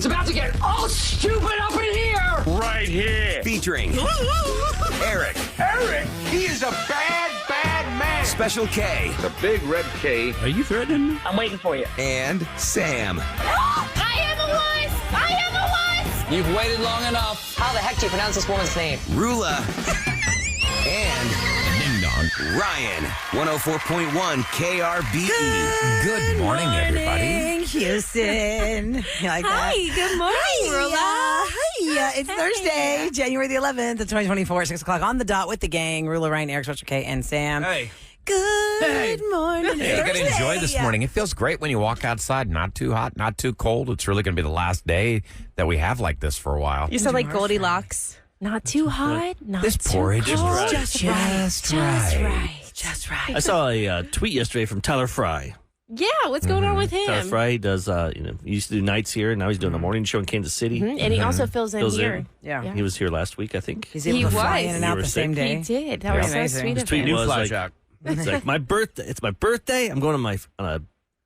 It's about to get all stupid up in here. Right here. Featuring Eric. Eric, he is a bad, bad man. Special K. The big red K. Are you threatening me? I'm waiting for you. And Sam. I am a wuss! I am a wuss! You've waited long enough. How the heck do you pronounce this woman's name? Rula. And Ding dong. Ryan. 104.1 KRBE. Good morning, everybody. Houston. You like that? Hi, good morning, Roula. Hi. It's Thursday, January the 11th, 2024, 6 o'clock on the dot with the gang. Rula, Ryan, Eric, Special K, and Sam. Hey. Good morning. Hey, you got to Thursday. enjoy this morning. It feels great when you walk outside. Not too hot, not too cold. It's really going to be the last day that we have like this for a while. You sound like Goldilocks. Not too hot, not This too porridge is cold. Just right. I saw a tweet yesterday from Tyler Fry. Yeah, what's going on with him? Tyler Fry he does, he used to do nights here, and now he's doing a morning show in Kansas City. Mhm, and he also fills in Fills here. in. Yeah. He was here last week, I think. He's able He to fly was. in and You out were the same sick? day. He did. That Yeah. was so Amazing. sweet His of tweet him. was Fly like, Jack. it's like my birthday. It's my birthday. I'm going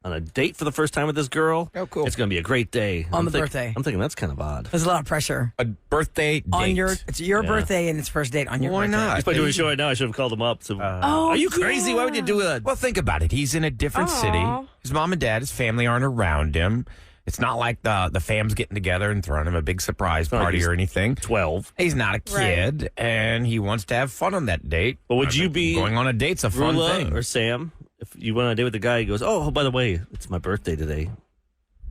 on a date for the first time with this girl. Oh, cool. It's going to be a great day. On the birthday. I'm thinking that's kind of odd. There's a lot of pressure A birthday date. on it's your Yeah. birthday and it's first date on your Why birthday. not? He's probably doing a show right now. I should have called him up. So, Oh, are you crazy? Why would you do that? Well, think about it. He's in a different Aw. city. His mom and dad, his family aren't around him. It's not like the fam's getting together and throwing him a big surprise not like party he's or anything. 12. He's not a kid, and he wants to have fun on that date. But would you be going on a date's a fun Rula thing? or Sam? If you went on a date with a guy, he goes, "Oh, by the way, it's my birthday today."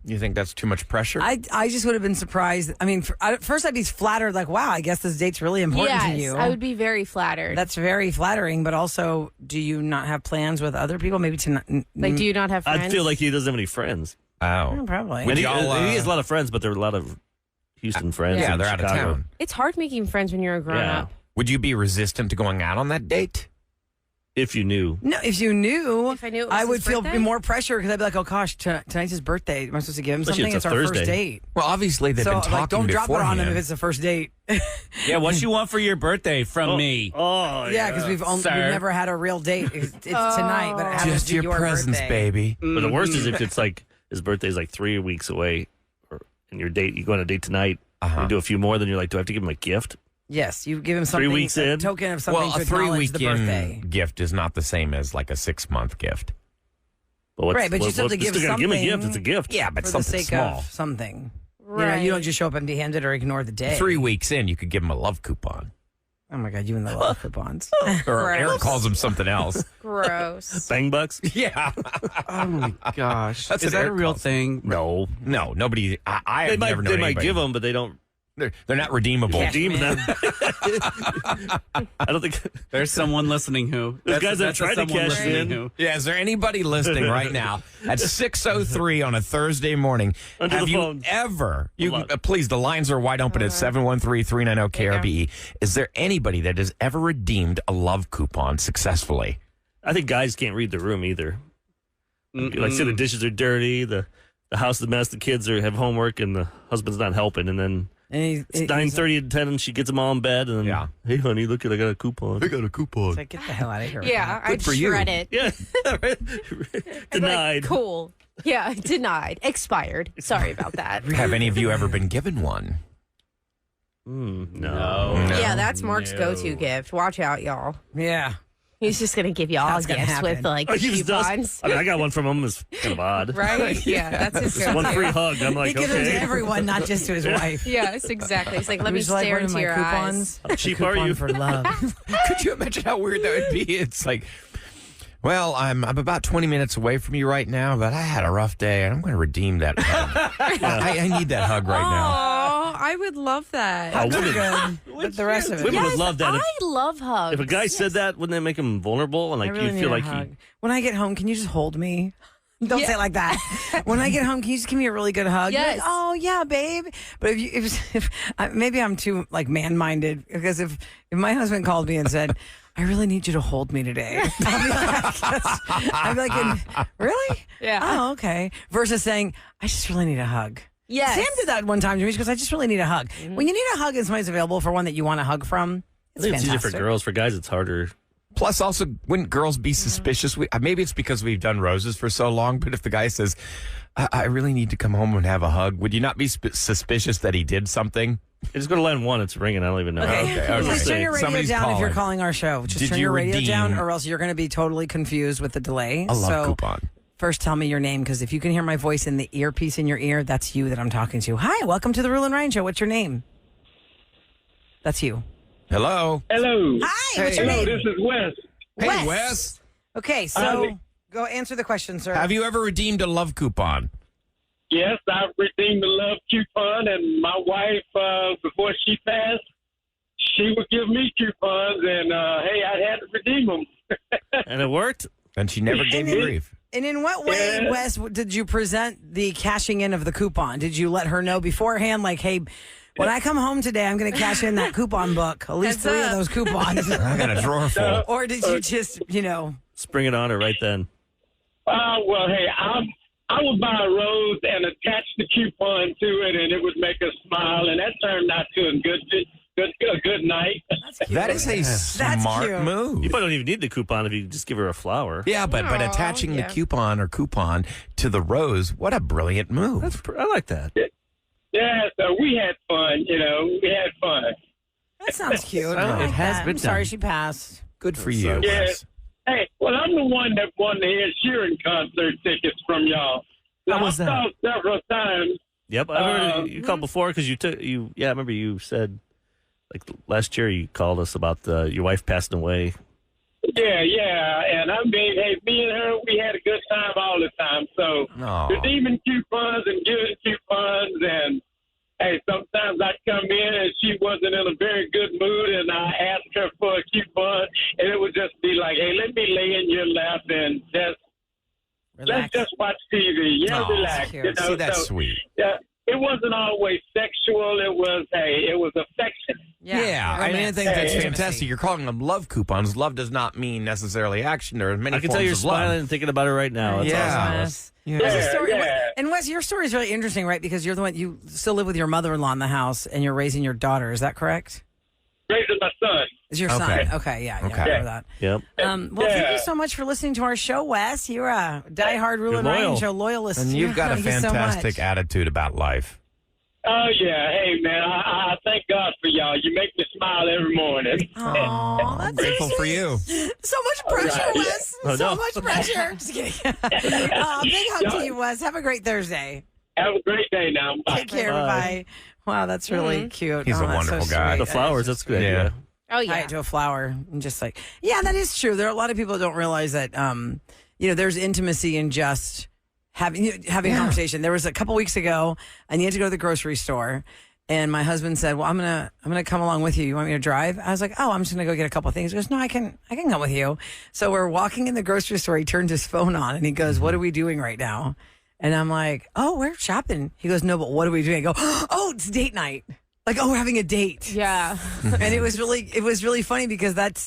You think that's too much pressure? I just would have been surprised. I mean, first I'd be flattered, like, wow, I guess this date's really important to yes, you. I would be very flattered. That's very flattering, but also, do you not have plans with other people? Maybe to not. Like, do you not have friends? I feel like he doesn't have any friends. Oh, Probably. Would And he, y'all, he has a lot of friends, but there are a lot of Houston friends. yeah, in they're out of Chicago. town. It's hard making friends when you're a grown Yeah. up. Would you be resistant to going out on that date? If you knew. No, if you knew, If I knew it was I his would feel birthday? more pressure because I'd be like, oh gosh, tonight's his birthday. Am I supposed to give him Especially something? it's It's a our first Thursday. date. Well, obviously they've So, been talking like, don't drop it on him beforehand. if it's the first date. Yeah, what you want for your birthday from me? Oh, Yeah, because we've Sir. never had a real date. It's tonight, but it happens Just to be your presence, birthday. baby. But the worst is if it's like his birthday's like 3 weeks away, and your date, you go on a date tonight, you do a few more, then you're like, do I have to give him a gift? Yes, you give him something. 3 weeks a in? token of something Well, to a acknowledge the birthday. 3-weekend gift is not the same as like a 6-month gift. Well, Right, but you still have to give still gotta give him a something. gift. It's a gift. Yeah, but For the something sake small. of something. Right. You don't just show up empty-handed or ignore the day. 3 weeks in, you could give him a love coupon. Oh my God, you and the love coupons. Or Gross. Eric calls them something else. Gross. Bang bucks? Yeah. Oh my gosh. That's Is what that a Eric real calls thing? No. No, nobody. I They have might, never known they might anybody. give them, but they don't They're not redeemable. Yeah. redeem them. I don't think. There's someone listening who. There's guys that tried to someone cash listening in. who- Yeah, is there anybody listening right now at 6:03 on a Thursday morning? Under have the you phone. ever? You Hold on. please. The lines are wide open at 713-390 KRBE. Is there anybody that has ever redeemed a love coupon successfully? I think guys can't read the room either. Like, say the dishes are dirty, the house is a mess, the kids have homework, and the husband's not helping, and then And it's 9:30 and 10, and she gets them all in bed, and then, Yeah. hey, honey, look, I got a coupon. I got a coupon. It's like, get the hell out of here. Yeah, I'd for you. shred it. Yeah, right. I'd be Denied. like, cool. Yeah, denied. Expired. Sorry about that. Have any of you ever been given one? No. Yeah, that's Mark's go-to gift. Watch out, y'all. Yeah. He's just going to give you all That's gonna gifts happen. with, like, Oh, he just does. coupons. I mean, I got one from him. It's kind of odd. Right? Yeah, that's his Just one go-to. free hug. I'm He like, gives them to okay. everyone, not just to his wife. Yes, exactly. It's like, let me Would you like stare one of into my your coupons? How cheap Coupon are you? for love. Could you imagine how weird that would be? It's like, well, I'm about 20 minutes away from you right now, but I had a rough day, and I'm going to redeem that hug. I need that hug right now. Oh, I would love that. How women, Good. But the rest of it. women would love that. I love hugs. If a guy said that, wouldn't that make him vulnerable? And I like really you need feel a like hug. he. When I get home, can you just hold me? Don't say it like that. When I get home, can you just give me a really good hug? Yes. Like, oh yeah, babe. But if maybe I'm too like man-minded because if my husband called me and said, "I really need you to hold me today," I'd be like, really? Yeah. Oh, okay. Versus saying, "I just really need a hug." Yes. Sam did that one time to me. She goes, "I just really need a hug." When you need a hug and somebody's available for one that you want a hug from, I think it's easier for fantastic. girls. For guys, it's harder. Plus, also, wouldn't girls be suspicious? Maybe it's because we've done roses for so long, but if the guy says, I really need to come home and have a hug, would you not be suspicious that he did something? Just go to line 1. It's ringing. I don't even know. Okay. Okay. Just turn your radio Somebody's down if you're calling. calling our show. Just Did turn you your radio redeem down, or else you're going to be totally confused with the delay. a love coupon? First, tell me your name, because if you can hear my voice in the earpiece in your ear, that's you that I'm talking to. Hi, welcome to the Roula and Ryan Show. What's your name? That's you. Hello. Hello. Hi, what's your Hello, name? this is Wes. Hey, Wes. Okay, so go answer the question, sir. Have you ever redeemed a love coupon? Yes, I've redeemed the love coupon, and my wife, before she passed, she would give me coupons, and hey, I had to redeem them. And it worked? And she never gave you grief. And in what way, Yeah. Wes, did you present the cashing in of the coupon? Did you let her know beforehand, like, hey, when I come home today, I'm going to cash in that coupon book, at least Heads 3 of up. those coupons? I got a drawer full. Or did you just, Spring it on her right then. Well, hey, I would buy a rose and attach the coupon to it, and it would make us smile, and that turned out to a good night. That is a smart cute. move. You probably don't even need the coupon if you just give her a flower. Yeah, but Aw, attaching yeah. the coupon to the rose, what a brilliant move. I like that. Yeah, so we had fun, we had fun. that sounds cute. Oh, I it like has that. been I'm sorry done. she passed. Good for you, Yeah. Wes. Hey, well, I'm the one that won the Ed Sheeran concert tickets from y'all. How was I've that? called several times. Yep, I remember you called before because I remember you said, like last year you called us about your wife passing away. Yeah, and I mean, hey, me and her, we had a good time all the time. So Aw. redeeming coupons and giving coupons, and hey, sometimes I'd come in and she wasn't in a very good mood, and I asked her for a coupon, and it would just be like, hey, let me lay in your lap and Relax. let's just watch TV. Yeah, Aw, relax. cute. See, that's so, sweet. Yeah, it wasn't always sexual. It was affectionate. Yeah, I mean, I think that's Hey. fantastic. You're calling them love coupons. Love does not mean necessarily action. There are many I can forms tell you're of love. smiling and thinking about it right now. That's Yeah. awesome. Wes. Yeah. Wes, your story- Yeah. And Wes, your story is really interesting, right? Because you're the one, you still live with your mother-in-law in the house, and you're raising your daughter. Is that correct? Raising my son. Is your Okay. son? Okay, yeah, Okay. I know that. Yep. Well, thank Yeah. you so much for listening to our show, Wes. You're a diehard Rule You're and Ryan loyal. Show loyalist. And you've got a Thank you so fantastic much. attitude about life. Oh, yeah. Hey, man, I thank God for y'all. You make me smile every morning. Aw, that's Grateful so for sweet. you. So much pressure, Right. Wes. Oh, So no. much pressure. Just kidding. Big hug to you, Wes. Have a great Thursday. Have a great day now. Bye. Take care. Bye. Bye. Wow, that's really cute. He's a that's wonderful so guy. sweet. The flowers, that's good. Yeah. Yeah. Oh, Tie yeah. it to a flower and just like, yeah, that is true. There are a lot of people that don't realize that, there's intimacy in just having a conversation. There was a couple weeks ago, I needed to go to the grocery store, and my husband said, "Well, I'm gonna come along with you. You want me to drive?" I was like, "Oh, I'm just gonna go get a couple of things." He goes, "No, I can come with you." So we're walking in the grocery store. He turns his phone on and he goes, "What are we doing right now?" And I'm like, "Oh, we're shopping." He goes, "No, but what are we doing?" I go, "Oh, it's date night." Like, oh, we're having a date. Yeah. And it was really funny because that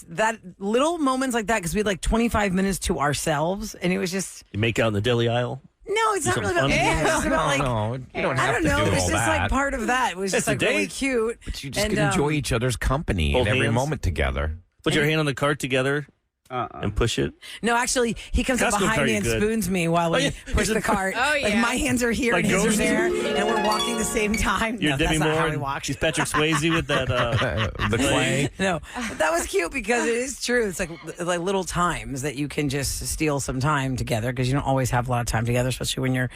little moments like that, because we had like 25 minutes to ourselves, and it was just, You make out in the deli aisle. no, it's not something really about fun? yeah, it's about like, No, you don't I have don't to know, do it's all just that. like part of that. It was just It's a like really date. cute. But you just And, can enjoy each other's company Hold and every hands. moment together. Put your hand on the cart together and push it. No, actually, he comes up Costco behind cart, me you and good. spoons me while we yeah. push the cart. Oh, Like yeah. my hands are here Like and his are Ghost? there, and we're walking the same time. You're No, Demi that's not Moore. how we and walked. She's Patrick Swayze with that. The clay. No, but that was cute because it is true. It's like little times that you can just steal some time together because you don't always have a lot of time together, especially when you're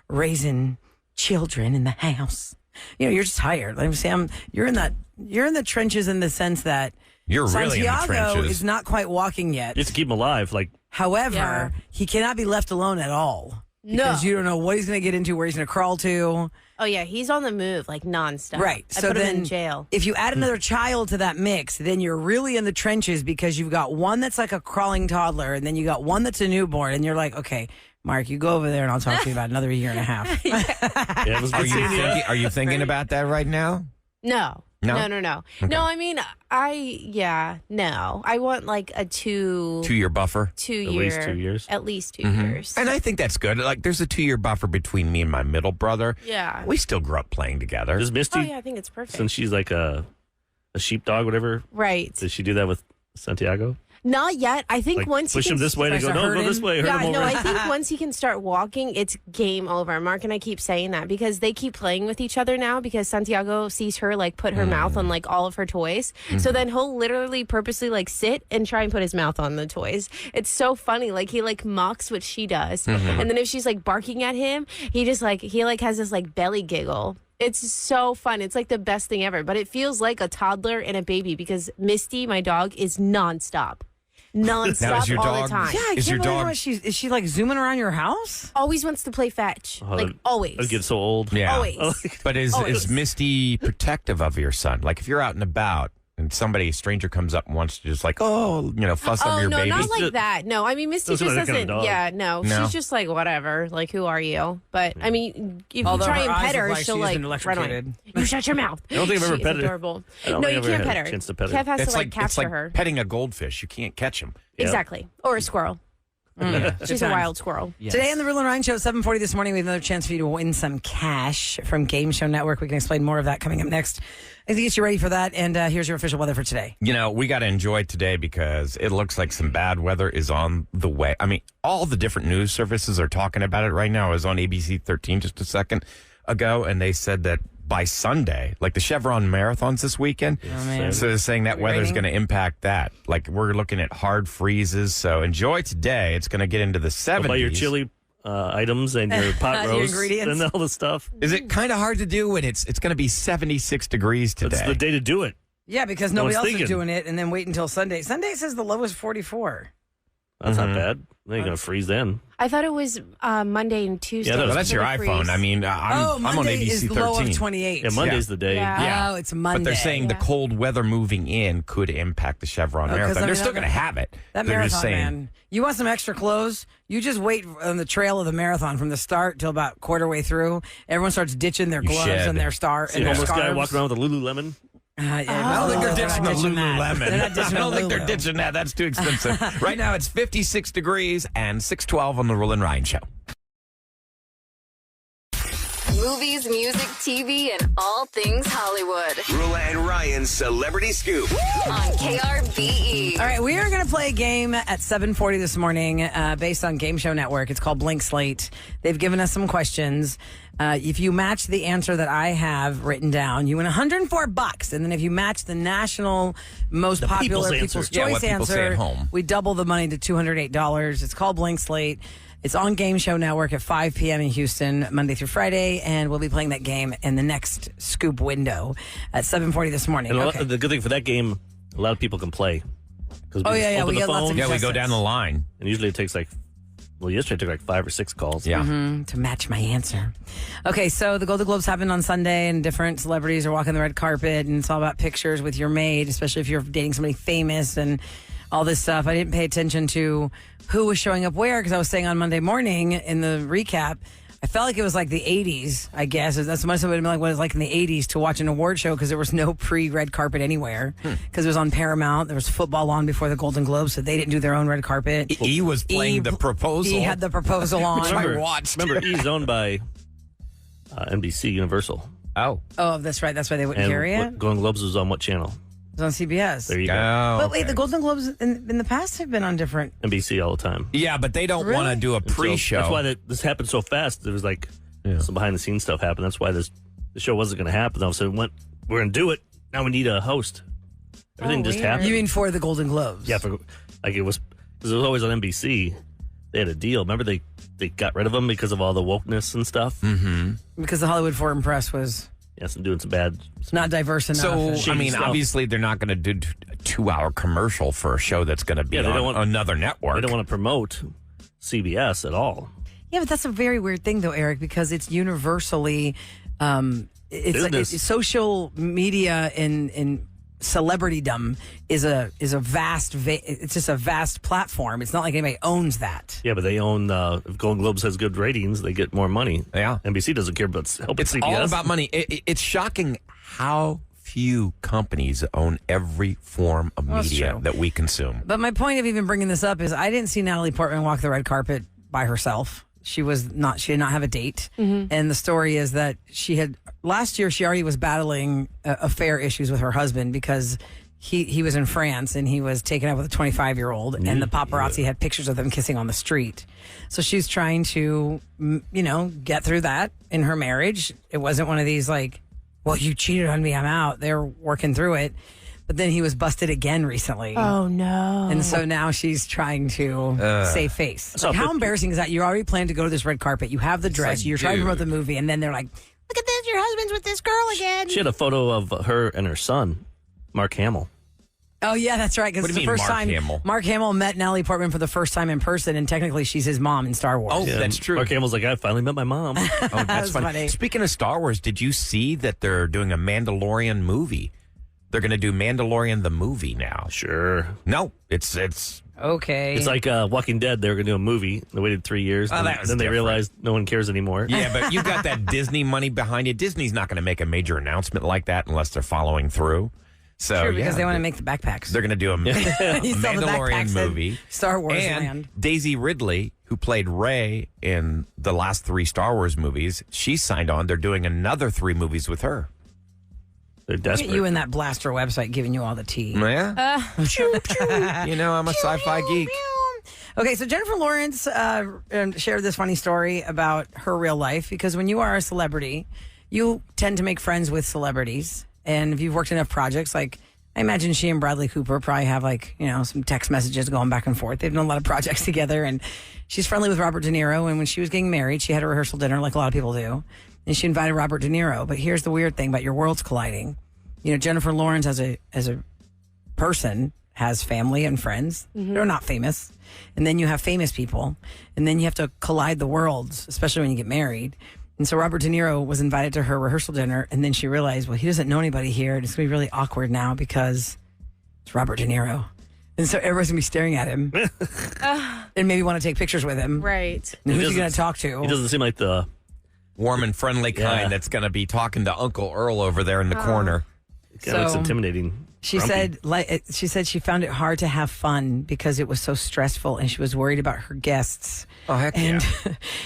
raising children in the house. You're just tired. Like Sam, you're in the trenches in the sense that You're really in the Santiago trenches. is not quite walking yet. You have to keep him alive. Like, However, Yeah. he cannot be left alone at all. Because you don't know what he's going to get into, where he's going to crawl to. Oh, yeah. He's on the move, like, nonstop. Right. I So put him then in jail. if you add another child to that mix, then you're really in the trenches because you've got one that's like a crawling toddler and then you got one that's a newborn. And you're like, okay, Mark, you go over there and I'll talk to you about another year and a half. yeah, it was Are good you, seeing you. are you thinking about that right now? No. No? No. No, I mean, no. I want like a 2-year buffer. 2 At year. least 2 years. At least 2 years. And I think that's good. Like, there's a 2-year buffer between me and my middle brother. Yeah. We still grew up playing together. Does Misty, Oh, yeah, I think it's perfect. since she's like a sheepdog, whatever, Right. does she do that with Santiago? Not yet. I think Like once he push can him this way to go, start no, go hurting? this way. Hurt Yeah, him no, over. I think once he can start walking, it's game over. Mark and I keep saying that because they keep playing with each other now because Santiago sees her like put her mouth on like all of her toys. So then he'll literally purposely like sit and try and put his mouth on the toys. It's so funny. Like he like mocks what she does. And then if she's like barking at him, he has this like belly giggle. It's so fun. It's like the best thing ever. But it feels like a toddler and a baby because Misty, my dog, is nonstop. Now, is Nonstop your all dog- the time. Yeah, I Is can't your believe dog- how is she like zooming around your house? Always wants to play fetch. Oh, like that- always. That gets so old. Yeah. Always. But is Always. Misty protective of your son? Like if you're out and about and a stranger comes up and wants to just like, fuss over Oh, your no, baby. not like that. No, I mean, Misty Doesn't just look like that doesn't. kind of dog. No? She's just like, whatever. Like, who are you? But, I mean, if Although you try her and eyes pet look her, like she'll she's like been run away. electrocuted. You shut your mouth. I don't think I've ever She is petted her. adorable. I don't No, think you I've ever can't had pet a her. chance to pet her. Kev has it's to like capture her. petting a goldfish. You can't catch him. Yeah. Exactly. Or a squirrel. She's a times. wild squirrel. Today on the Roula and Ryan Show, 7:40 this morning, we have another chance for you to win some cash from Game Show Network. We can explain more of that coming up next. I think get you ready for that, and here's your official weather for today. We got to enjoy today because it looks like some bad weather is on the way. I mean, all the different news services are talking about it right now. I was on ABC 13 just a second ago, and they said that by Sunday, like the Chevron marathons this weekend, so they're saying that weather's going to impact that. Like we're looking at hard freezes. So enjoy today. It's going to get into the 70s. Buy your chili items and your pot Your roast ingredients. and all the stuff. Is it kind of hard to do when it's going to be 76 degrees today? It's the day to do it. Yeah, because No nobody one's else is thinking. doing it, and then wait until Sunday. Sunday says the low is 44. That's not bad. Then you're going to freeze then. I thought it was Monday and Tuesday. Yeah, Well, that's for your the iPhone. freeze. I mean, I'm on Monday ABC is 13. low of 28. Yeah, Monday's the day. Yeah. Yeah. Oh, it's Monday. But they're saying the Yeah. cold weather moving in could impact the Chevron 'cause, marathon. I mean, They're still that- going to have it. That They're just marathon, saying, man. You want some extra clothes? You just wait on the trail of the marathon from the start till about quarter way through. Everyone starts ditching their You gloves shed. and their star See and a their homeless guy scarves. walking around with a Lululemon. I don't think they're ditching the Lululemon. They're not ditching I don't the think they're Lulu. ditching that. That's too expensive. Right now, it's 56 degrees and 612 on the Roula and Ryan Show. Movies, music, TV, and all things Hollywood Roula and Ryan's Celebrity Scoop. on KRBE. All right, we are going to play a game at 7:40 this morning based on Game Show Network. It's called Blank Slate. They've given us some questions. If you match the answer that I have written down, you win $104. And then if you match the national most popular people's People's answer. Yeah, Choice what people say answer, at home. we double the money to $208. It's called Blank Slate. It's on Game Show Network at 5 p.m. in Houston, Monday through Friday, and we'll be playing that game in the next scoop window at 7:40 this morning. And Okay. the good thing for that game, a lot of people can play. Because Oh, yeah, open we the get lots of phone, Yeah, we go down the line. and usually it takes yesterday it took like 5 or 6 calls. Yeah. To match my answer. Okay, so the Golden Globes happened on Sunday, and different celebrities are walking the red carpet, and it's all about pictures with your maid, especially if you're dating somebody famous and all this stuff. I didn't pay attention to who was showing up where because I was saying on Monday morning in the recap, I felt like it was like the 80s, I guess. That's much of it like what it was like in the 80s to watch an award show because there was no pre-red carpet anywhere because it was on Paramount. There was football on before the Golden Globes, so they didn't do their own red carpet. E was playing the proposal. He had the proposal on. Which I watched. Remember, E's owned by NBC Universal. Oh. Oh, that's right. That's why they wouldn't And carry it. what Golden Globes was on what channel? It was on CBS. There you go. Oh, But wait, okay. the Golden Globes in the past have been on different. NBC all the time. Yeah, but they don't Really? want to do a And so pre-show. that's why this happened so fast. There was like some behind the scenes stuff happened. That's why the show wasn't going to happen. All of a sudden, we're going to do it. Now we need a host. Everything just weird. happened. You mean for the Golden Globes? Yeah, it was because it was always on NBC. They had a deal. Remember they got rid of them because of all the wokeness and stuff. Because the Hollywood Foreign Press was Yes, and doing some bad. not diverse enough. So, and- I mean, stuff. obviously, they're not going to do a 2-hour commercial for a show that's going to be Yeah, they on don't want- another network. They don't want to promote CBS at all. yeah, but that's a very weird thing, though, Eric, because it's universally, it's social media in celebritydom is a vast. It's just a vast platform. It's not like anybody owns that. Yeah, but they own. If Golden Globes has good ratings, they get more money. Yeah. NBC doesn't care about helping It's CBS. all about money. It's shocking how few companies own every form of That's media true. that we consume. But my point of even bringing this up is I didn't see Natalie Portman walk the red carpet by herself. She did not have a date. And the story is that last year she already was battling affair issues with her husband because he was in France and he was taken up with a 25-year-old, and the paparazzi had pictures of them kissing on the street. So she's trying to, get through that in her marriage. It wasn't one of these like, well, you cheated on me, I'm out. They're working through it. But then he was busted again recently. Oh, no. And so now she's trying to save face. Like, how embarrassing is that? You already planned to go to this red carpet. You have the dress. like, you're trying to dude. promote the movie. And then they're like, look at this. Your husband's with this girl again. She had a photo of her and her son, Mark Hamill. Oh, yeah, that's right. Because What it's do you the mean, first Mark time Hamill? Mark Hamill met Natalie Portman for the first time in person. And technically, she's his mom in Star Wars. Oh, that's true. Mark Hamill's like, I finally met my mom. Oh, that's was funny. funny. Speaking of Star Wars, did you see that they're doing a Mandalorian movie? They're going to do Mandalorian the movie now. Sure. No, it's Okay. It's like Walking Dead. They were going to do a movie. They waited 3 years. Oh, and that was then they different. realized no one cares anymore. yeah, but you got that Disney money behind you. Disney's not going to make a major announcement like that unless they're following through. So True, because yeah, they want to make the backpacks. they're going to do a You saw the Mandalorian backpacks in movie. Star Wars and land. Daisy Ridley, who played Rey in the last 3 Star Wars movies, she signed on. They're doing another 3 movies with her. They're Look at desperate. you and that Blaster website giving you all the tea. Yeah. You know, I'm a sci-fi geek. Okay, so Jennifer Lawrence shared this funny story about her real life, because when you are a celebrity, you tend to make friends with celebrities. And if you've worked enough projects, like I imagine she and Bradley Cooper probably have some text messages going back and forth. They've done a lot of projects together, and she's friendly with Robert De Niro. And when she was getting married, she had a rehearsal dinner like a lot of people do. And she invited Robert De Niro. But here's the weird thing about your worlds colliding. Jennifer Lawrence as a person has family and friends. They're not famous. And then you have famous people. And then you have to collide the worlds, especially when you get married. And so Robert De Niro was invited to her rehearsal dinner. And then she realized, well, he doesn't know anybody here. And it's going to be really awkward now because it's Robert De Niro. And so everyone's going to be staring at him and maybe want to take pictures with him. Right. And who's he doesn't- going to talk to? He doesn't seem like the Warm and friendly kind Yeah. that's going to be talking to Uncle Earl over there in the corner. guy looks So, intimidating. She Grumpy. said she found it hard to have fun because it was so stressful, and she was worried about her guests. Oh, heck And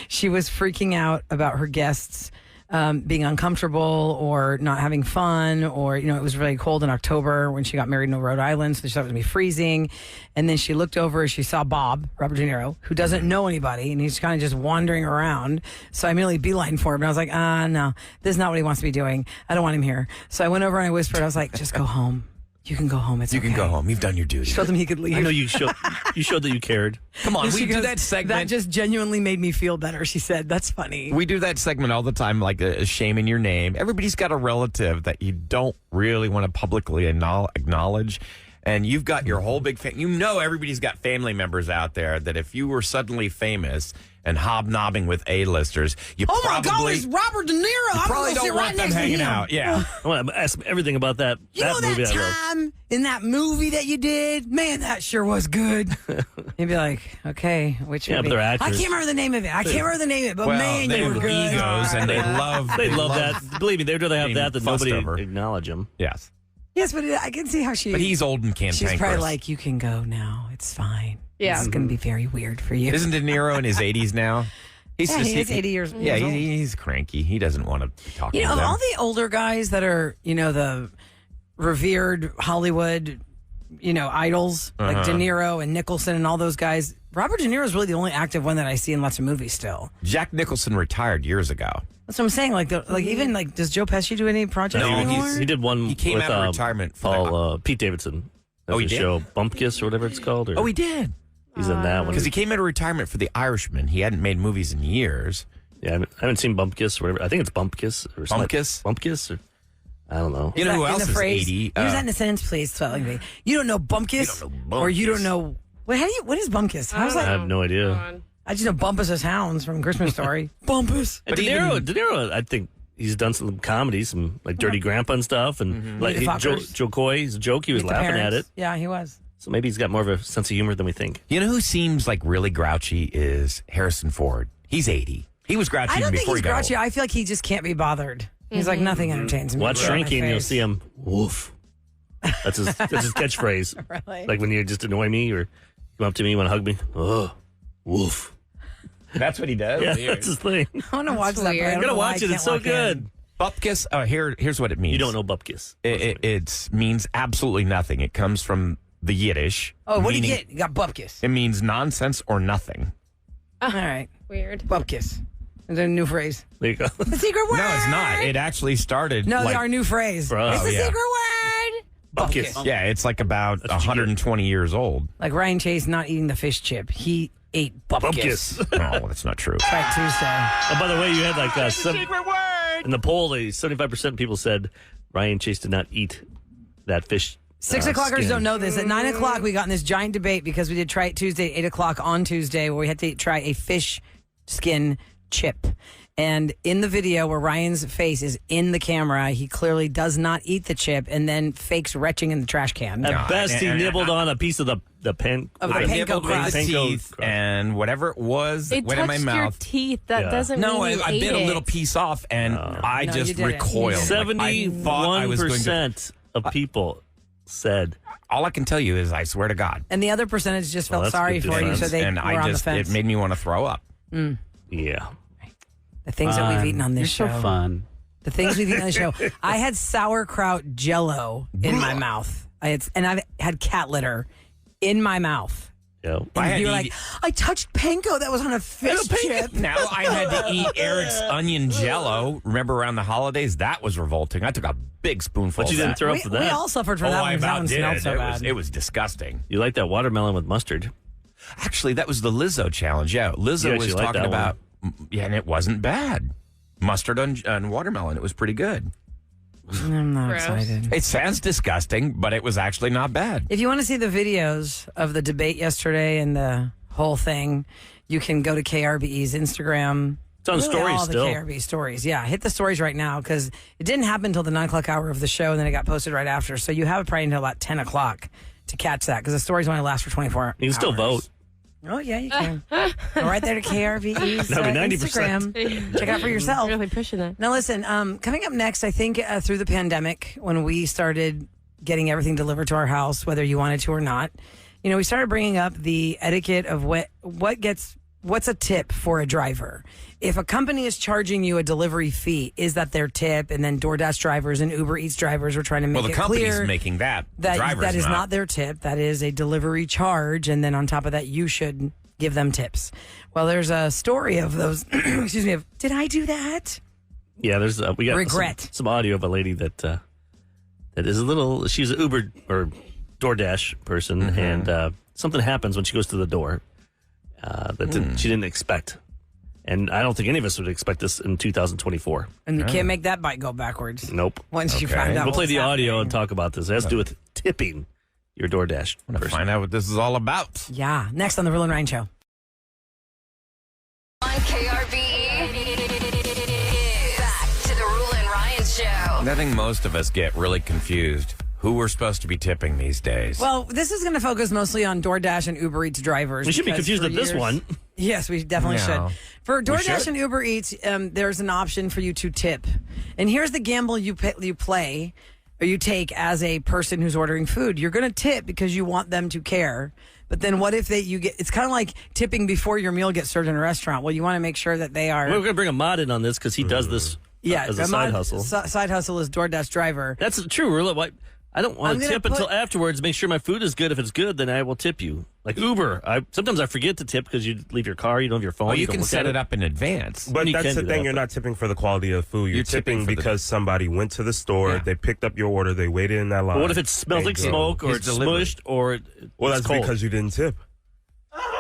she was freaking out about her guests being uncomfortable or not having fun, or it was really cold in October when she got married in Rhode Island, so she thought it was gonna be freezing. And then she looked over, she saw Bob, Robert De Niro, who doesn't know anybody, and he's kind of just wandering around. So I immediately beeline for him, and I was like, no, this is not what he wants to be doing. I don't want him here. So I went over and I whispered, I was like, just go home. You can go home. It's You can okay. go home. You've done your duty. Showed him he could leave. I know you showed that you cared. Come on, And we she do goes, that segment. That just genuinely made me feel better. She said, "That's funny." We do that segment all the time, like a shame in your name. Everybody's got a relative that you don't really want to publicly acknowledge. And you've got your whole big everybody's got family members out there that if you were suddenly famous and hobnobbing with A-listers, you Oh my probably, God, it's Robert De Niro. you I'm probably gonna sit don't right want them next to hanging him. out. Yeah. I want to ask him everything about that You know movie that I love. time in that movie that you did? Man, that sure was good. You'd be like, okay, which Yeah, movie? but they're I actors. can't remember the name of it. But Well, man, they you were have good. egos and they love that. Believe me, they'd rather have being that than fussed nobody over. acknowledge him. Yes. Yes, but I can see how she. But he's old and She's cantankerous. probably like, you can go now. It's fine. Yeah. It's going to be very weird for you. Isn't De Niro in his 80s now? He's Yeah, he is 80 years Yeah, old. he's cranky. He doesn't want to be talking to Of them. all the older guys that are, the revered Hollywood, idols like De Niro and Nicholson and all those guys, Robert De Niro is really the only active one that I see in lots of movies still. Jack Nicholson retired years ago. That's what I'm saying. Even does Joe Pesci do any projects No, anymore? He did one. He came with, out of retirement for Pete Davidson. Oh, he the did? show Bumpkiss or whatever it's called. Oh, he did. He's in that one. Because he came out of retirement for The Irishman. He hadn't made movies in years. Yeah, I haven't seen Bumpkiss or whatever. I think it's Bumpkiss or something. Bumpkiss? Bumpkiss or I don't know. You know who In else the is phrase, 80? Use that in a sentence, please. Spelling bee. You don't know Bumpkiss, You don't know or you Bumpkiss. don't know. What is Bumpkiss? How's I that? have no idea. I just know Bumpus as hounds from Christmas Story. Bumpus. And De Niro, I think he's done some comedy, some like Dirty Grandpa and stuff, and like Meet the Joe Fockers. Coy, he's a joke. He was Meet the laughing at Parents. it, Yeah, he was. so maybe he's got more of a sense of humor than we think. You know who seems like really grouchy is Harrison Ford. He's 80. He was grouchy I even don't think before he's he got grouchy. old. I feel like he just can't be bothered. He's like, nothing entertains me. Watch Get out of my Shrinking, and you'll face. see him. Woof. That's his catchphrase. Really? Like when you just annoy me or come up to me, you want to hug me. Oh, woof. That's what he does? Yeah, that's his thing. I want to watch that. but I weird. don't You gotta know why watch I it. can't It's so walk in. good. Bupkis, here's what it means. You don't know bupkis. It means absolutely nothing. It comes from the Yiddish. Oh, what do you get? You got bupkis. It means nonsense or nothing. All right. Weird. Bupkis. Is that a new phrase? There you go. The secret word. No, it's not. It actually started. No, like, our new phrase. Bro. It's the yeah. secret word. Bupkis. Yeah, it's like about 120 years old. Like Ryan Chase not eating the fish chip. He ate bupkis. Bupkis. No, that's not true. Right, Tuesday. Oh, by the way, you had like in the poll, 75% of people said Ryan Chase did not eat that fish. 6 o'clockers skin. don't know this. At 9 o'clock, we got in this giant debate because we did Try It Tuesday, 8 o'clock on Tuesday, where we had to try a fish skin chip. And in the video where Ryan's face is in the camera, he clearly does not eat the chip and then fakes retching in the trash can. At best, he nibbled on a piece of the pen. Of I the panko nibbled with crust. the Panko teeth crust. and whatever it was It went in my touched your mouth. teeth. That Yeah. doesn't No, mean you I ate bit a it. little piece off, and I No, just you didn't. recoiled. Like, I thought I was going to. 71% of people said. All I can tell you is, I swear to God, And the other percentage just Well, felt that's sorry good for you, defense. so they and were I on the just fence. it made me want to throw up. Yeah. The things that we've eaten on this show. You're so fun. The things we've eaten on the show. I had sauerkraut jello in my mouth. I've had cat litter in my mouth. Yeah. And I had you were to like, eat- I touched panko that was on a fish chip. Now I had to eat Eric's onion jello. Remember around the holidays? That was revolting. I took a big spoonful. But you of didn't that. throw up for that. We all suffered for Oh, that I one. That about one did. smelled so bad. It was disgusting. You like that watermelon with mustard. Actually, that was the Lizzo challenge. Yeah, You Lizzo actually was like talking that about. Yeah, and it wasn't bad. Mustard and watermelon. It was pretty good. I'm not Gross. excited. It sounds disgusting, but it was actually not bad. If you want to see the videos of the debate yesterday and the whole thing, you can go to KRBE's Instagram. It's on stories all still. the KRB stories. Yeah, hit the stories right now because it didn't happen until the 9 o'clock hour of the show, and then it got posted right after. So you have probably until about 10 o'clock to catch that because the stories only last for 24 hours. You can still vote. Oh, yeah, you can. Go right there to KRBE's That'd be 90%. Instagram. Check it out for yourself. Really pushing that. Now, listen, coming up next, I think through the pandemic, when we started getting everything delivered to our house, whether you wanted to or not, we started bringing up the etiquette of what's a tip for a driver. If a company is charging you a delivery fee, is that their tip? And then DoorDash drivers and Uber Eats drivers were trying to make Well, the it company's clear making that. that Drivers that is not their tip. That is a delivery charge. And then on top of that, you should give them tips. Well, there's a story of those. Excuse me. Did I do that? Yeah, there's we got Regret. some audio of a lady that is a little. She's an Uber or DoorDash person, and something happens when she goes to the door she didn't expect, and I don't think any of us would expect this in 2024. And you can't make that bike go backwards. Nope. Once you Okay. find out, We'll play what's the audio happening. and talk about this. It has to do with tipping your DoorDash I'm going to person. find out what this is all about. Yeah. Next on the Roula and Ryan Show. On KRBE. Back to the Roula and Ryan Show. I think most of us get really confused who we're supposed to be tipping these days. Well, this is going to focus mostly on DoorDash and Uber Eats drivers. We should be because confused for at this years- one. Yes, we definitely No. should. For DoorDash should. and Uber Eats, there's an option for you to tip. And here's the gamble you play or you take as a person who's ordering food. You're going to tip because you want them to care. But then what if it's kind of like tipping before your meal gets served in a restaurant. Well, you want to make sure that they are. We're going to bring a mod in on this because he does this as a side hustle. Side hustle is DoorDash driver. That's true, Rula. Why? I don't want I'm to gonna tip until afterwards. Make sure my food is good. If it's good, then I will tip you. Like Uber, sometimes I forget to tip because you leave your car, you don't have your phone. well, you don't can look set at it up in advance. But You that's can the do thing. that, You're but- not tipping for the quality of food. You're You're tipping tipping for the- because somebody went to the store, Yeah. they picked up your order, they waited in that line. But what if it smells they like go. smoke or It's it's delivered. smushed or Well, it's that's cold? because you didn't tip.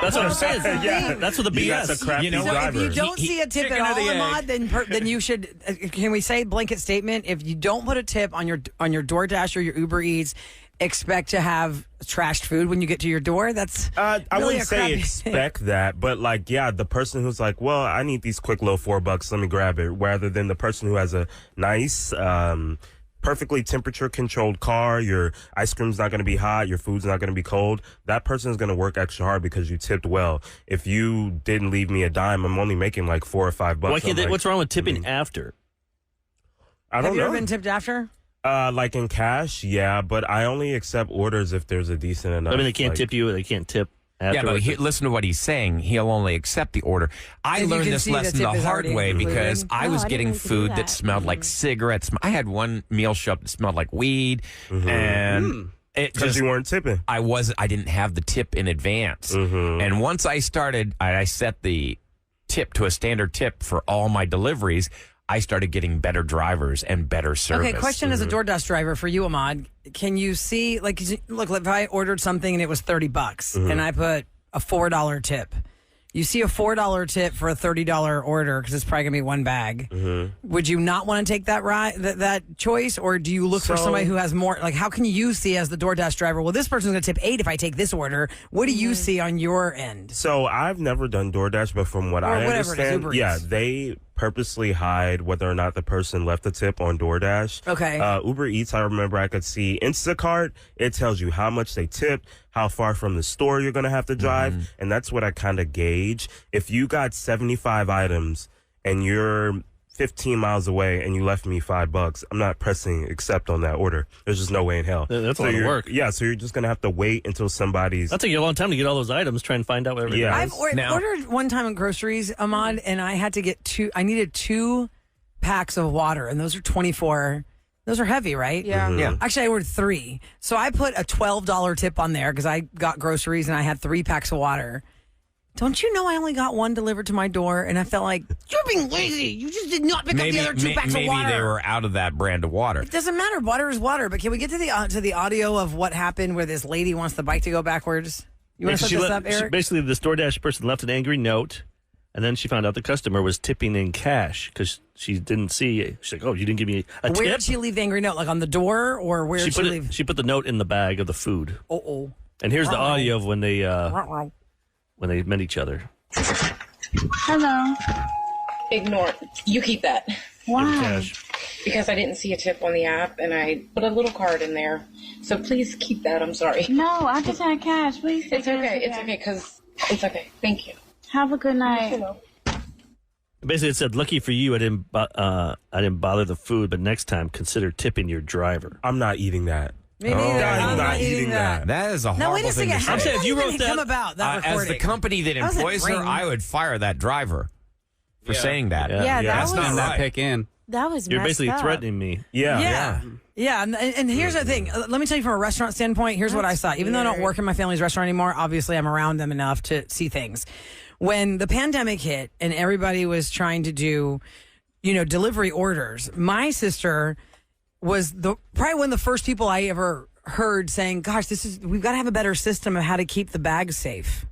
That's what I'm saying. Yeah. That's what the You BS. got the crappy You know So what? if you driver. don't see a tip at Chicken or all, the egg? Ahmad, then you should. Can we say blanket statement? If you don't put a tip on your DoorDash or your Uber Eats, expect to have trashed food when you get to your door. That's I really wouldn't a say crappy- expect that, but the person who's like, well, I need these quick little $4, let me grab it, rather than the person who has a nice, perfectly temperature controlled car, your ice cream's not going to be hot, your food's not going to be cold. That person is going to work extra hard because you tipped well. If you didn't leave me a dime, I'm only making like $4 or $5. Why can't I'm they, like, what's wrong with tipping after? I Have don't you know. ever been tipped after? Like in cash, yeah, but I only accept orders if there's a decent enough. I mean, they can't like- tip you. They can't tip. Yeah, but listen to what he's saying. He'll only accept the order. I And you learned can this see the lesson tip the is hard already way included? because I was I didn't getting know you could do food that that. smelled like cigarettes. I had one meal show up that smelled like weed, and it Because just you weren't tipping. I didn't have the tip in advance. And once I started, I set the tip to a standard tip for all my deliveries. I started getting better drivers and better service. Okay, question as a DoorDash driver for you, Ahmad. Can you see, like, look, if I ordered something and it was $30 and I put a $4 tip, you see a $4 tip for a $30 order because it's probably going to be one bag. Would you not want to take that choice, or do you look for somebody who has more? Like, how can you see as the DoorDash driver, well, this person's going to tip $8 if I take this order? What do you see on your end? So I've never done DoorDash, but from what I whatever it is, understand, Uber yeah, Eats. they purposely hide whether or not the person left a tip on DoorDash. Okay. Uber Eats, I remember I could see Instacart. It tells you how much they tipped, how far from the store you're going to have to drive. And that's what I kind of gauge. If you got 75 items and you're 15 miles away and you left me $5, I'm not pressing accept on that order. There's just no way in hell. That's a lot of work. Yeah, so you're just going to have to wait until somebody's... That'll take you a long time to get all those items, try and find out whatever. Yeah. I've ordered one time in groceries, Ahmad, and I had to get I needed 2 packs of water, and those are 24. Those are heavy, right? Yeah. Yeah. Actually, I ordered 3. So I put a $12 tip on there because I got groceries and I had 3 packs of water. Don't you know I only got 1 delivered to my door, and I felt like, you're being lazy. You just did not pick up the other 2 packs of water. Maybe they were out of that brand of water. It doesn't matter. Water is water. But can we get to the audio of what happened where this lady wants the bike to go backwards? You want to set this up, Eric? Basically, this DoorDash person left an angry note, and then she found out the customer was tipping in cash because she didn't see. She's like, "Oh, you didn't give me a tip." Where did she leave the angry note? Like on the door, or where did she leave? She put the note in the bag of the food. Oh. And here's the audio of when they met each other. Hello. Ignore. You keep that. Why? Cash. Because I didn't see a tip on the app, and I put a little card in there. So please keep that. I'm sorry. No, I just had cash. Please. It's okay. It's okay. Because it's okay. Thank you. Have a good night. Basically, it said, "Lucky for you, I didn't bother the food, but next time consider tipping your driver." I'm not eating that. Me neither. I'm not eating that. That is a Now, horrible wait a thing second. to How say. did if you that wrote even that- come about, that As recording? the company that How's it employs her, ring? I would fire that driver for saying that. Yeah, That's that not was right. Pick in. that was You're messed basically up. threatening me. Yeah. And here's the thing. Let me tell you from a restaurant standpoint, here's what I saw. Even though I don't work in my family's restaurant anymore, obviously I'm around them enough to see things. When the pandemic hit and everybody was trying to do, delivery orders, my sister was probably one of the first people I ever heard saying, gosh, we've got to have a better system of how to keep the bags safe.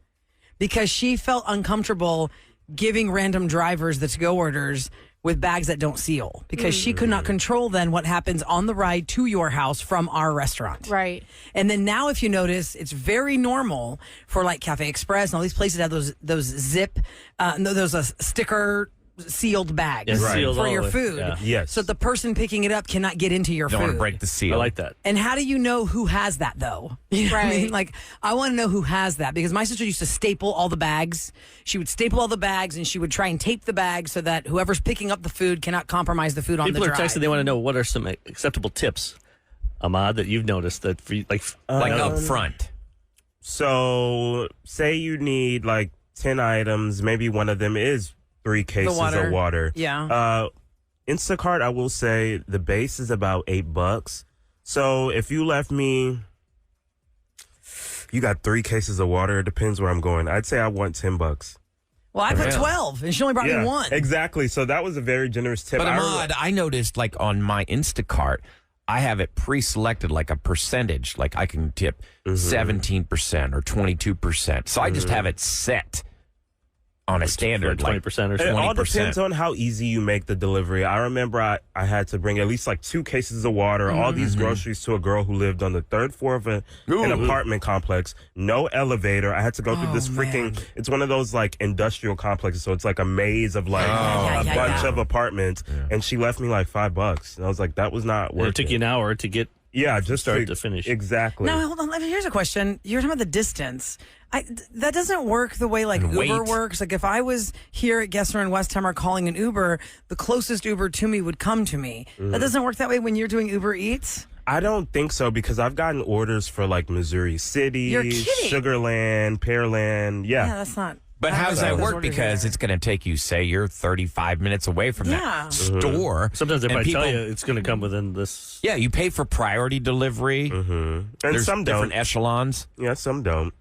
Because she felt uncomfortable giving random drivers the to-go orders with bags that don't seal, because she could not control then what happens on the ride to your house from our restaurant. Right. And then now, if you notice, it's very normal for like Cafe Express and all these places to have those zip, those sticker sealed bags Yeah, sealed for all your the way. food. Yeah. Yes. So the person picking it up cannot get into your Don't food. want to break the seal. I like that. And how do you know who has that, though? You know what I mean? Right. Like, I want to know who has that, because my sister used to staple all the bags. She would staple all the bags, and she would try and tape the bags so that whoever's picking up the food cannot compromise the food on People the are drive. texting. They want to know what are some acceptable tips, Ahmad, that you've noticed that for you, like up front. So, say you need like 10 items, maybe one of them is 3 cases of water. Yeah. Instacart, I will say the base is about $8. So if you left me, you got 3 cases of water. It depends where I'm going. I'd say I want $10. Well, I put 12, and she only brought me 1. Exactly. So that was a very generous tip. But Ahmad, I noticed like on my Instacart, I have it pre-selected like a percentage. Like I can tip 17% or 22%. So I just have it set on a standard, 20% or It 20%. all depends on how easy you make the delivery. I remember I had to bring at least like 2 cases of water, all these groceries to a girl who lived on the 3rd floor of an apartment complex. No elevator. I had to go through this freaking, it's one of those like industrial complexes. So it's like a maze of like a bunch of apartments. And she left me like $5. And I was like, that was not worth it. It took you an hour to get just start to finish. Exactly. Now, hold on. Here's a question. You're talking about the distance. That doesn't work the way like Uber works. Like if I was here at Gessner and Westheimer calling an Uber, the closest Uber to me would come to me. That doesn't work that way when you're doing Uber Eats. I don't think so because I've gotten orders for like Missouri City, You're kidding. Sugarland, Pearland. Yeah, that's not. But how does that work? Because it's going to take you, say, you're 35 minutes away from that store. Sometimes if and I people, tell you it's going to come within this. Yeah, you pay for priority delivery. And There's some different don't. echelons. Yeah, some don't.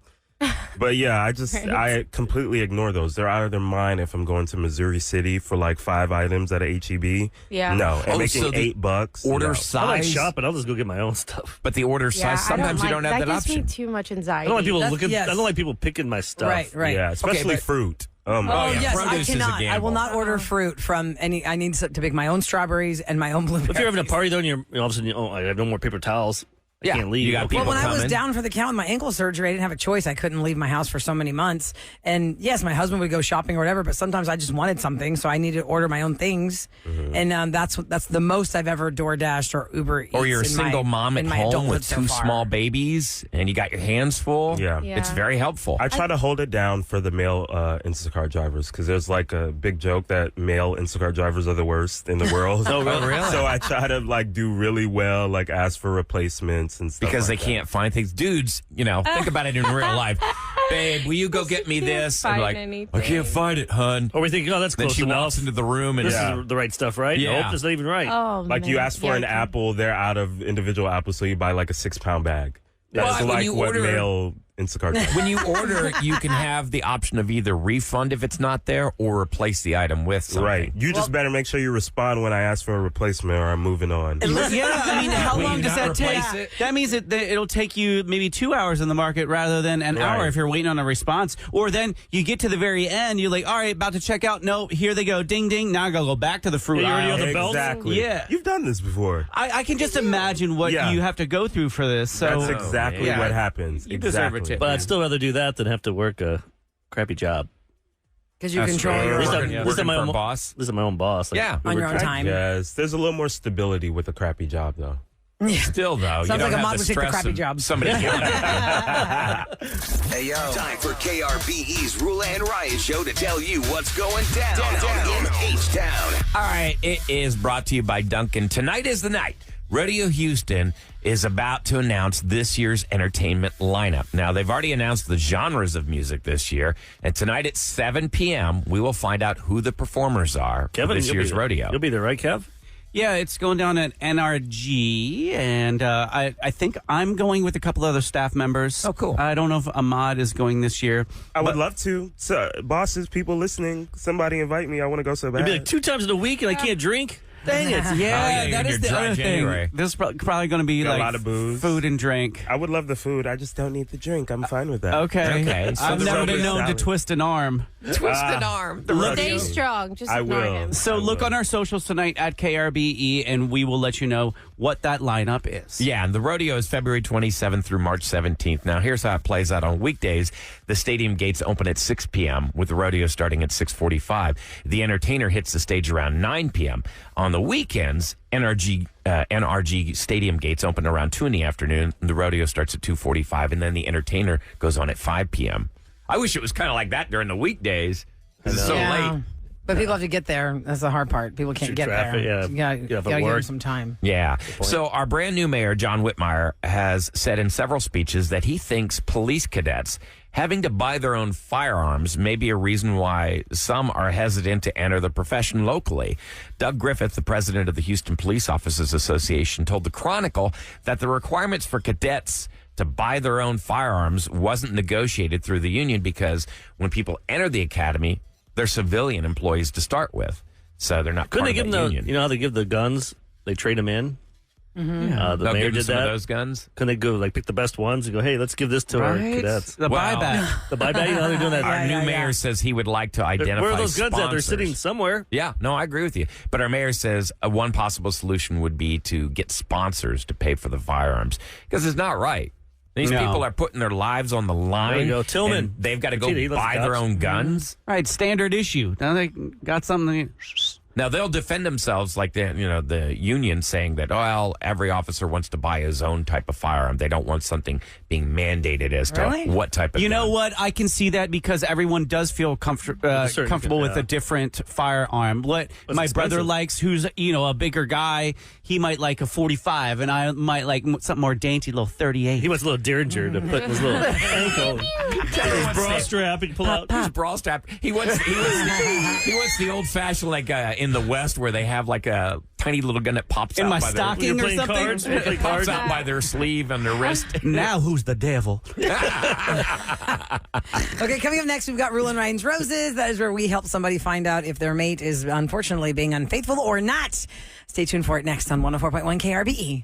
But yeah, I completely ignore those. They're out of their mind if I'm going to Missouri City for like 5 items at a HEB. Yeah. No, and Oh, making so the $8. Order no. size. I like shopping. I'll just go get my own stuff. But the order size, sometimes you don't have that gives option. me too much anxiety. I don't like people That's- looking. yes. I don't like people picking my stuff. Right. Yeah, especially but- fruit. Oh, yeah, yes, I produce is a cannot. I will gamble. not order fruit from any. I need to pick my own strawberries and my own blueberries. If you're having a party though, and all of a sudden, I have no more paper towels. I can't leave. you got Okay. people Well, when I was coming. down for the count with my ankle surgery, I didn't have a choice. I couldn't leave my house for so many months. And yes, my husband would go shopping or whatever, but sometimes I just wanted something, so I needed to order my own things. And that's the most I've ever DoorDashed or Uber Eats. Or you're a in my- single mom at in my home adulthood with so 2 far. small babies, and you got your hands full. Yeah. It's very helpful. I try to hold it down for the male Instacart drivers because there's like a big joke that male Instacart drivers are the worst in the world. Oh, really? So I try to like do really well, like ask for replacements and stuff because like they can't find things. Dudes, think about it in real life. Babe, will you go get me this? I'm find like, anything. I can't find it, hun. Or we think, oh, that's Then close she enough. walks into the room and This Yeah. is the right stuff, right? Yeah. Nope, that's not even right. Oh, Like you man. ask for an Yucky. apple, they're out of individual apples, so you buy like a 6-pound bag. That's But when like you what order- male Instacart does. when you order, you can have the option of either refund if it's not there or replace the item with something. Right. You just better make sure you respond when I ask for a replacement or I'm moving on. Yeah, I mean, how Will you long does not that take? replace it? That means that it'll take you maybe 2 hours in the market rather than an hour Right. if you're waiting on a response. Or then you get to the very end, you're like, all right, about to check out. No, here they go. Ding, ding. Now I got to go back to the fruit Yeah, you're already aisle. on the belt? Exactly. Yeah. You've done this before. I can just imagine what Yeah. you have to go through for this. So That's exactly yeah. what happens. You deserve exactly. it, too. But I'd still rather do that than have to work a crappy job. Because you That's control true. your At least order. I'm- Yeah. at least I'm Working my for a own boss. At least I'm my own boss. Like, Yeah. on your own Uber- time. Yes. There's a little more stability with a crappy job, though. Still, though, you Sounds don't like a have mod the would take the stress crappy of job. somebody killing you. Hey, yo. Time for KRBE's Roula and Ryan show to tell you what's going down in H-Town. All right, it is brought to you by Duncan. Tonight is the night. Rodeo Houston is about to announce this year's entertainment lineup. Now, they've already announced the genres of music this year, and tonight at 7 p.m., we will find out who the performers are Kevin, for this you'll year's be there. rodeo. You'll be there, right, Kev? Yeah, it's going down at NRG, and I think I'm going with a couple other staff members. Oh, cool. I don't know if Ahmad is going this year. I would love to. So, bosses, people listening, somebody invite me. I want to go so bad. You'll be like 2 times in a week and I can't drink? Dang it. Yeah, yeah, that you're is the dry other January. thing. This is probably going to be Got a like lot of booze. food and drink. I would love the food. I just don't need the drink. I'm fine with that. Okay. So I've the never rodeo been known to salad. twist an arm. Twist an arm. rodeo. Stay strong. Just I ignore will. him. So I look will. on our socials tonight at KRBE, and we will let you know what that lineup is. Yeah, and the rodeo is February 27th through March 17th. Now, here's how it plays out on weekdays. The stadium gates open at 6 p.m., with the rodeo starting at 6:45. The entertainer hits the stage around 9 p.m. On the weekends, NRG stadium gates open around 2 in the afternoon. The rodeo starts at 2:45, and then the entertainer goes on at 5 p.m. I wish it was kind of like that during the weekdays, because it's so Yeah. late. But people have to get there. That's the hard part. People can't Shoot get traffic, there. yeah. You gotta Get off at give them work. some time. Yeah. So our brand new mayor, John Whitmire, has said in several speeches that he thinks police cadets having to buy their own firearms may be a reason why some are hesitant to enter the profession locally. Doug Griffith, the president of the Houston Police Officers Association, told the Chronicle that the requirements for cadets to buy their own firearms wasn't negotiated through the union because when people enter the academy, they're civilian employees to start with. So they're not Couldn't part they of give the them union. you know how they give the guns? They trade them in? The They'll mayor give them did some that. of those guns. Can they go like pick the best ones and go, hey, let's give this to our cadets? The Wow. buyback. The buyback, you know how they're doing that? Our new yeah, mayor yeah. says he would like to identify Where are those guns at? They're sponsors. sitting somewhere. Yeah, no, I agree with you. But our mayor says one possible solution would be to get sponsors to pay for the firearms because it's not right. These No. people are putting their lives on the line. There you go. Tillman. and they've got to go He loves buy their cops. own guns. Right, standard issue. Now they got something. Now they'll defend themselves like the union saying that every officer wants to buy his own type of firearm. They don't want something being mandated as to what type of. You know what? I can see that because everyone does feel comfortable with a different firearm. What my brother likes, who's a bigger guy, he might like a 45, and I might like something more dainty, little 38. He wants a little Derringer to put in his little ankle. His bra strap, he can pull out. His bra strap. He wants the old fashioned like in the West where they have like a tiny little gun that pops in out my by stocking or something. It pops out by their sleeve and their wrist. Now who's the devil? Okay, coming up next, we've got Roula and Ryan's Roses. That is where we help somebody find out if their mate is unfortunately being unfaithful or not. Stay tuned for it next on 104.1 KRBE.